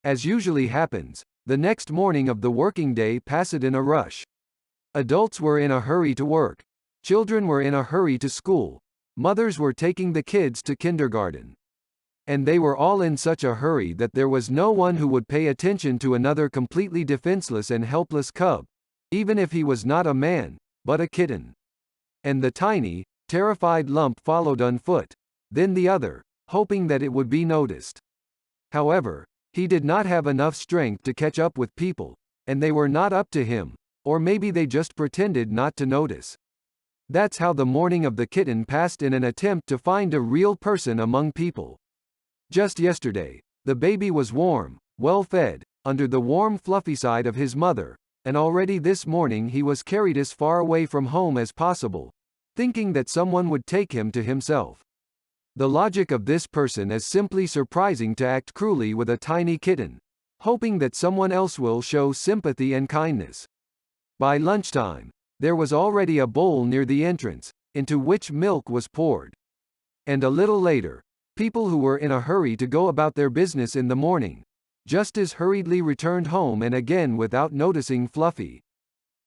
As usually happens, the next morning of the working day passed in a rush. Adults were in a hurry to work. Children were in a hurry to school. Mothers were taking the kids to kindergarten. And they were all in such a hurry that there was no one who would pay attention to another completely defenseless and helpless cub, even if he was not a man, but a kitten. And the tiny, terrified lump followed on foot, then the other, hoping that it would be noticed. However, he did not have enough strength to catch up with people, and they were not up to him, or maybe they just pretended not to notice. That's how the morning of the kitten passed in an attempt to find a real person among people. Just yesterday, the baby was warm, well fed, under the warm fluffy side of his mother, and already this morning he was carried as far away from home as possible, thinking that someone would take him to himself. The logic of this person is simply surprising to act cruelly with a tiny kitten, hoping that someone else will show sympathy and kindness. By lunchtime, there was already a bowl near the entrance, into which milk was poured. And a little later, people who were in a hurry to go about their business in the morning, just as hurriedly returned home and again without noticing Fluffy.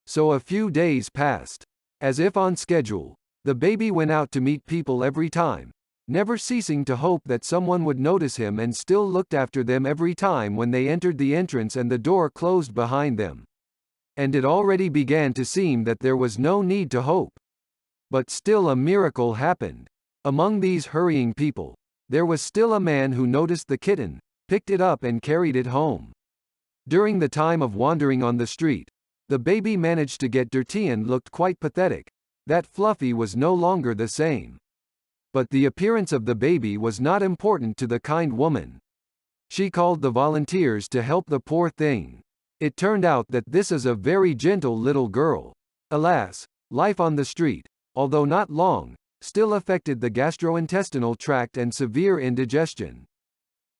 So a few days passed. As if on schedule, the baby went out to meet people every time, never ceasing to hope that someone would notice him, and still looked after them every time when they entered the entrance and the door closed behind them. And it already began to seem that there was no need to hope. But still a miracle happened. Among these hurrying people, there was still a man who noticed the kitten, picked it up and carried it home. During the time of wandering on the street, the baby managed to get dirty and looked quite pathetic. That Fluffy was no longer the same. But the appearance of the baby was not important to the kind woman. She called the volunteers to help the poor thing. It turned out that this is a very gentle little girl. Alas, life on the street, although not long, still affected the gastrointestinal tract and severe indigestion.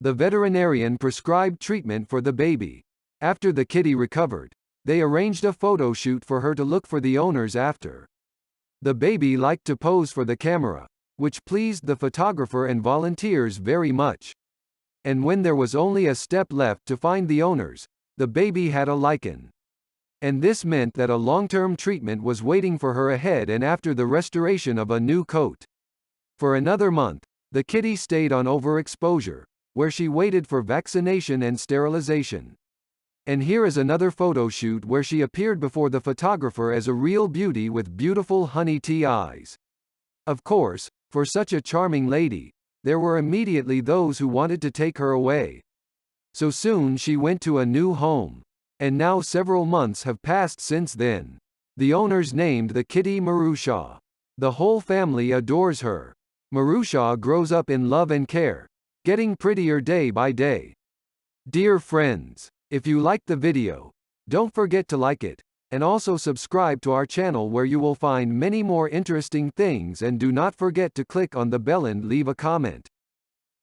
The veterinarian prescribed treatment for the baby. After the kitty recovered, they arranged a photo shoot for her to look for the owners after. The baby liked to pose for the camera, which pleased the photographer and volunteers very much. And when there was only a step left to find the owners, the baby had a lichen. And this meant that a long-term treatment was waiting for her ahead and after the restoration of a new coat. For another month, the kitty stayed on overexposure, where she waited for vaccination and sterilization. And here is another photo shoot where she appeared before the photographer as a real beauty with beautiful honey tea eyes. Of course, for such a charming lady, there were immediately those who wanted to take her away. So soon she went to a new home. And now several months have passed since then. The owners named the kitty Marusha. The whole family adores her. Marusha grows up in love and care, getting prettier day by day. Dear friends, if you liked the video, don't forget to like it, and also subscribe to our channel where you will find many more interesting things, and do not forget to click on the bell and leave a comment.